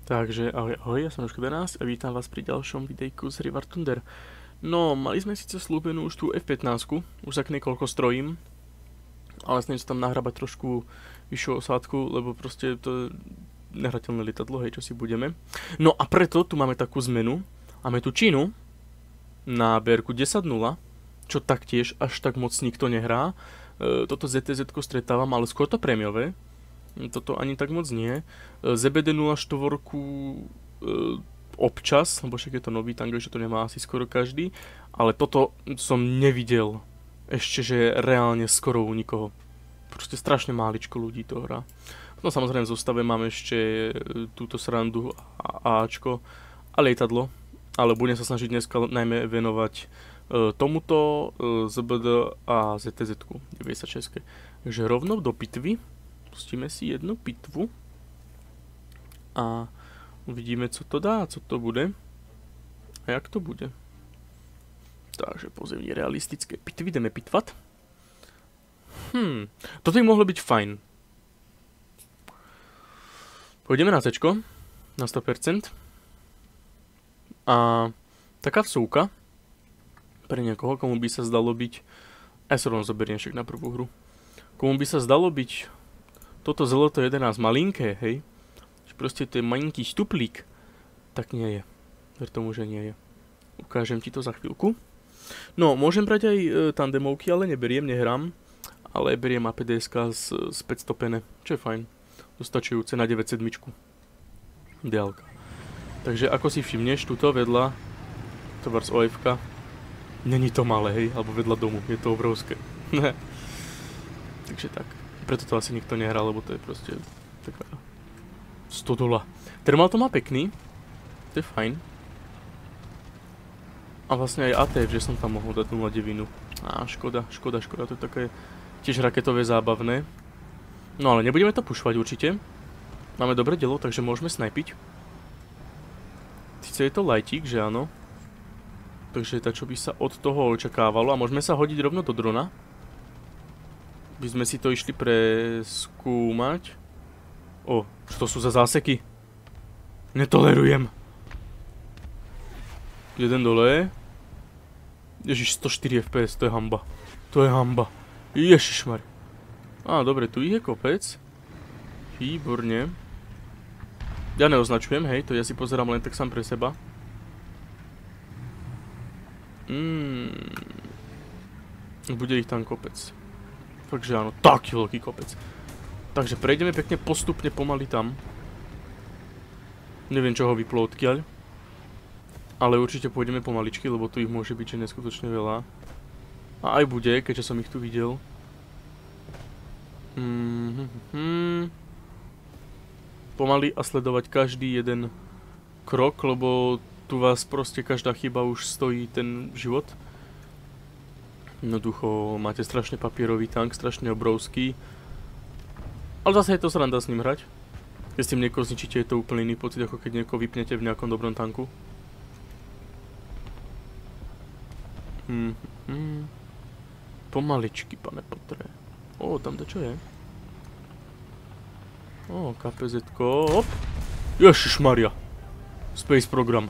Takže ahoj, ahoj, ja som Jožko12 a vítam vás pri ďalšom videjku z hry War Thunder. No, mali sme síce slúbenú už tú F-15, už sa k niekoľko strojím, ale snažím sa tam nahrabať trošku vyššiu osádku, lebo proste to je nehrateľné lietadlo, hej, čo si budeme. No a preto tu máme takú zmenu, máme tu Čínu na BR-ku 10.0, čo taktiež až tak moc nikto nehrá. Toto ZTZ-ko stretávam, ale skôr to prémiové. Toto ani tak moc nie. ZBD 04 občas, lebo však je to nový tank, že to nemá asi skoro každý. Ale toto som nevidel ešte, že je reálne skoro u nikoho. Proste strašne máličko ľudí to hrá. No samozrejme v zostave mám ešte túto srandu Ačko a lietadlo. Ale budem sa snažiť dneska najmä venovať tomuto ZBD a ZTZ-ku 96. Takže rovno do pitvy. Pustíme si jednu pitvu a uvidíme, co to dá, co to bude a jak to bude. Takže pozemní realistické pitvy, jdeme pitvat. Toto by mohlo byť fajn. Pôjdeme na C-čko, na 100%. A taká vsúka pre niekoho, komu by sa zdalo byť, ja sa rovno zoberiem však na prvú hru, komu by sa zdalo byť toto zlato 11 malinké, hej, že proste to je malinký štuplík, tak nie je. Ver tomu, že nie je. Ukážem ti to za chvíľku. No, môžem brať aj tandemovky, ale neberiem, nehrám, ale beriem APDSK z 500 pene, čo je fajn. Dostačujúce na 9.7. Ideálka. Takže ako si všimneš, tuto vedľa, tovars OFK, není to malé, hej, alebo vedľa domu, je to obrovské. Takže tak. Preto to asi nikto nehrá, lebo to je proste taká $100. Thermal to má pekný, to je fajn. A vlastne aj ATF, že som tam mohol dať 0.9. Škoda, to je také tiež raketové zábavné. No ale nebudeme to pušovať určite. Máme dobré delo, takže môžeme snajpiť. Sice je to lightík, že áno. Takže tak, čo by sa od toho očakávalo. A môžeme sa hodiť rovno do drona. By sme si to išli preskúmať. O, čo to sú za záseky? Netolerujem. Jeden dole. Ježiš, 104 FPS, to je hamba. To je hamba. Ježišmar. Á, dobre, tu ich je kopec. Výborne. Ja neoznačujem, hej, to ja si pozerám len tak sám pre seba. Bude ich tam kopec. Takže áno, taký veľký kopec. Takže prejdeme pekne postupne pomaly tam. Neviem, čo ho vyplo odkiaľ. Ale určite pôjdeme pomaličky, lebo tu ich môže byť že neskutočne veľa. A aj bude, keďže som ich tu videl. Pomaly a sledovať každý jeden krok, lebo tu vás proste každá chyba už stojí ten život. Jednoducho máte strašne papierový tank, strašne obrovský. Ale zase je to sranda s ním hrať. Keď s tým niekoho zničíte, je to úplne iný pocit, ako keď niekoho vypnete v nejakom dobrom tanku. Pomaličky, pane Potre. Ó, tam to čo je? Ó, KPZ-ko, hop. Ježišmaria. Space program.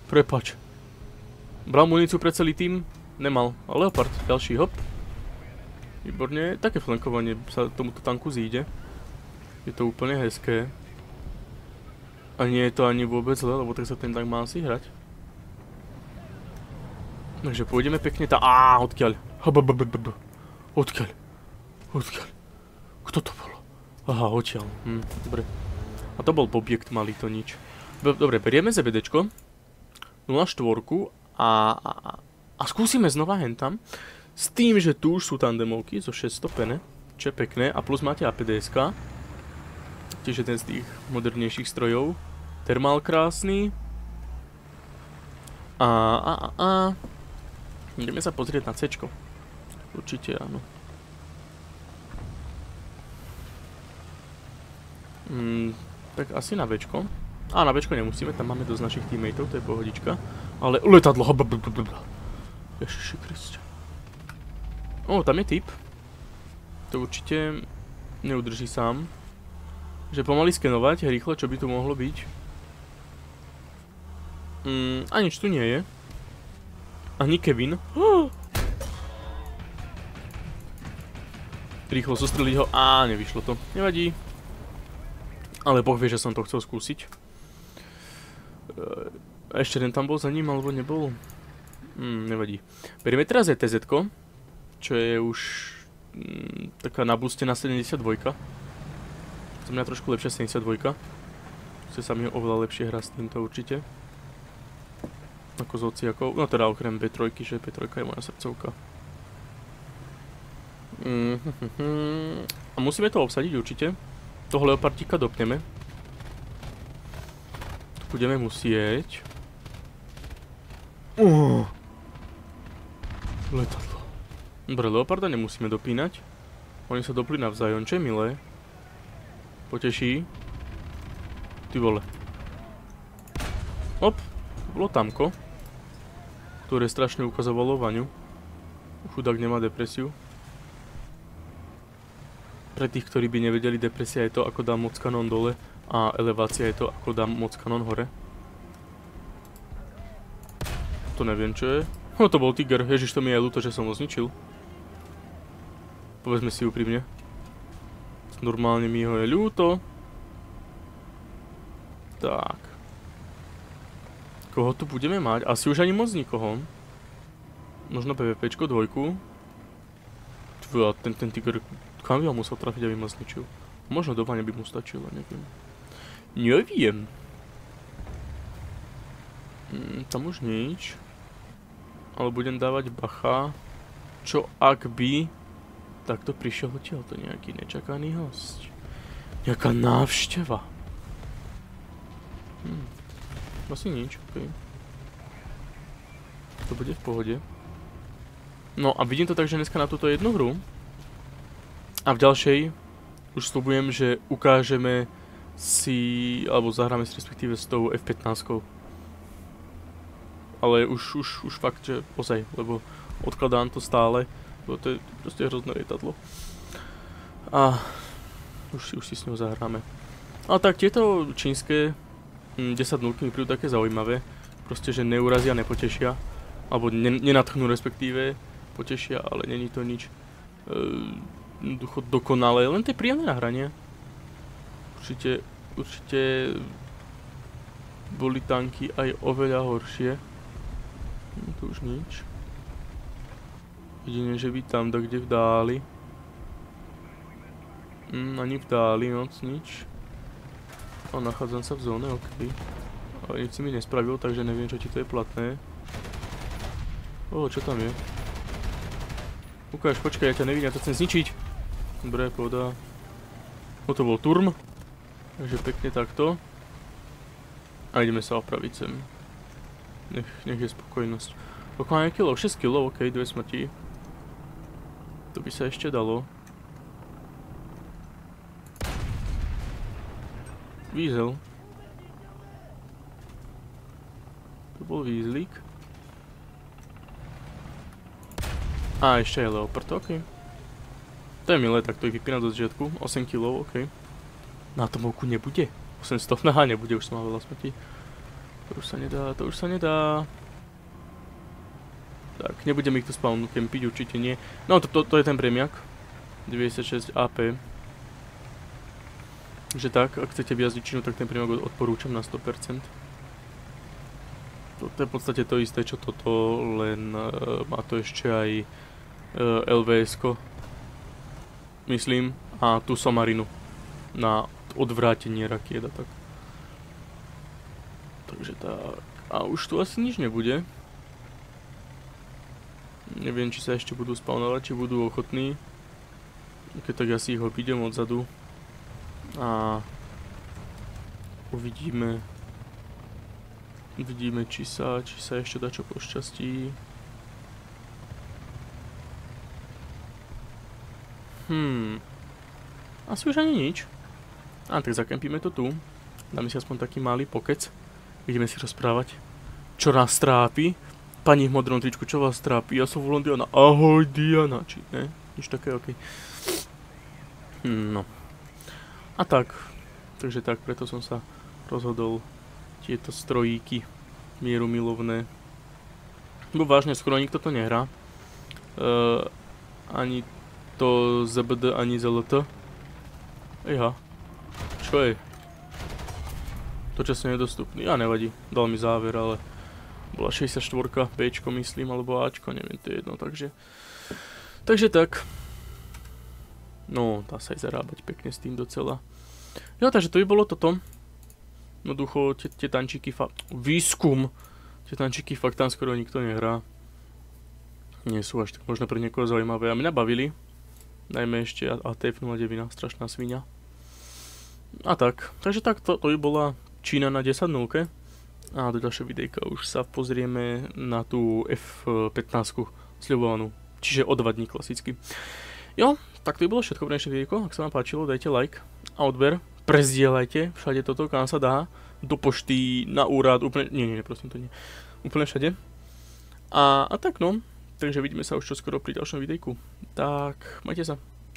Prepač. Bral muníciu pre celý tým? Nemal. A Leopard, ďalší, hop. Výborne. Také flankovanie sa tomuto tanku zíde. Je to úplne hezké. A nie je to ani vôbec zle, lebo tak sa ten tank má asi hrať. Takže pôjdeme pekne tá... odkiaľ? Odkiaľ? Odkiaľ? Kto to bolo? Aha, odtiaľ. Dobre. A to bol objekt malý, to nič. Dobre, berieme ZBDčko. 04 a skúsime znova hentam. S tým, že tu už sú tandemovky zo 600 pene, čo je pekné. A plus máte APDSK. Tiež je ten z tých modernejších strojov. Thermal krásny. Ideme sa pozrieť na C-čko. Určite áno. Tak asi na B-čko. Na B-čko nemusíme, tam máme dosť našich teammateov, to je pohodička. Ale letadlo, Ježiši Kriste. Tam je typ. To určite neudrží sám. Že pomaly skenovať rýchle, čo by tu mohlo byť. A nič tu nie je. Ani Kevin. Rýchlo zostreliť ho. Á, nevyšlo to. Nevadí. Ale Boh vie, že som to chcel skúsiť. Ešte ten tam bol za ním, alebo nebol? Nevadí. Berieme teraz ETZ-ko, čo je už taká nabústená 72. Za mňa trošku lepšia 72. Chce sa mi oveľa lepšie hra s týmto určite. Ako s Ociakou. No teda okrem B3, že B3 je moja srdcovka. A musíme to obsadiť určite. Toho leopardíka dopneme. Budeme musieť. Letadlo. Dobre, leoparda nemusíme dopínať. Oni sa dopli navzájom, čo je milé. Poteší. Ty vole. Hop, bolo tamko. Ktoré strašne ukazovalo Vaňu. Chudák nemá depresiu. Pre tých, ktorí by nevedeli, depresia je to, ako dám moc kanón dole a elevácia je to, ako dám moc kanón hore. To neviem, čo je. No to bol tiger, ježiš, to mi je ľúto, že som ho zničil. Povedzme si úprimne. Normálne mi ho je ľúto. Tak. Koho tu budeme mať? Asi už ani moc nikoho. Možno PvPčko, dvojku. Ten tiger... Kam by ho musel trafiť, aby ma zničil? Možno do Vane by mu stačilo, neviem. Neviem. Tam už nič. Ale budem dávať bacha. Čo ak by... Takto prišiel odtiaľto nejaký nečakaný hosť. Nejaká návšteva. Asi nič, okej. To bude v pohode. No a vidím to tak, že dneska na túto jednu hru a v ďalšej už sľubujem, že ukážeme si, alebo zahráme si respektíve s tou F-15. Ale už fakt, že ozaj, lebo odkladám to stále, lebo to je proste hrozné lietadlo. A už si s ňou zahráme. Ale tak tieto čínske 10-0 mi prídu také zaujímavé. Proste, že neurazia, nepotešia. Alebo nenadchnú respektíve. Potešia, ale není to nič dokonalé. Len to je príjemné nahranie. Určite boli tanky aj oveľa horšie. Tu už nič. Jedine, že by tam kde v dáli. Ani v dáli moc nič. A nachádzam sa v zóne, okej. Ale nič si mi nespravil, takže neviem, čo ti to je platné. Čo tam je? Ukáž, počkaj, ja ťa nevidím, ja to chcem zničiť. Dobre, pohoda. To bol turm. Takže pekne takto. A ideme sa opraviť sem. Nech je spokojnosť. Koľko máme kilov? 6 kilov, okej, 2 smrti. To by sa ešte dalo. Vízel. To bol vízlík. A ešte je leopard, okej. To je milé, tak to ich vypínať do začiatku. 8 kg, okej. Na atomovku nebude. 800, aha, nebude, už som mal veľa smrti. To už sa nedá, to už sa nedá. Tak, nebudem ich tu spawnu kempiť, určite nie. No, to je ten premiak. 96 AP. Takže tak, ak chcete viazdičinu, tak ten premiak odporúčam na 100%. To je v podstate to isté, čo toto, len má to ešte aj LVS-ko. Myslím. A tú somarinu. Na odvrátenie rakiet a tak. Takže tak. A už tu asi nič nebude. Neviem, či sa ešte budú spawnovať, či budú ochotní. Keď tak asi ich obídem odzadu. A uvidíme. Uvidíme, či sa ešte dá čo pošťastí. Asi už ani nič. A tak zakempíme to tu. Dáme si aspoň taký malý pokec. Ideme si rozprávať, čo nás trápi. Pani v modrom tričku, čo vás trápi? Ja som volám Diana. Ahoj Diana. Či ne? Nič také, okej. No. A tak. Takže tak, preto som sa rozhodol tieto strojíky mierumilovné. Bo vážne, skoro nikto to nehrá. Ani to ZBD, ani ZLT. Ejha. Čo je? To časne nedostupný. Ja nevadí, dal mi záver, ale bola 64, Bčko myslím, alebo Ačko, neviem, to je jedno, takže tak. No, dá sa aj zarábať pekne s tým docela. Jo, takže to by bolo toto. Jednoducho, tie tančíky výskum! Tie tančíky fakt tam skoro nikto nehrá. Nie sú až tak možno pre niekoho zaujímavé. A mňa bavili. Najmä ešte ATF 09, strašná svinia. A tak. Takže tak, to by bola Čína na 10.0. A do ďalšieho videjka už sa pozrieme na tú F15 sľubovanú. Čiže o 2 dní klasicky. Jo, tak to by bolo všetko pre dnešné videjko. Ak sa vám páčilo, dajte like a odber. Prezdielajte všade toto, kam sa dá. Do pošty, na úrad, úplne... Nie, prosím, to nie. Úplne všade. A tak no. Takže vidíme sa už čoskoro pri ďalšom videjku. Tak, majte sa.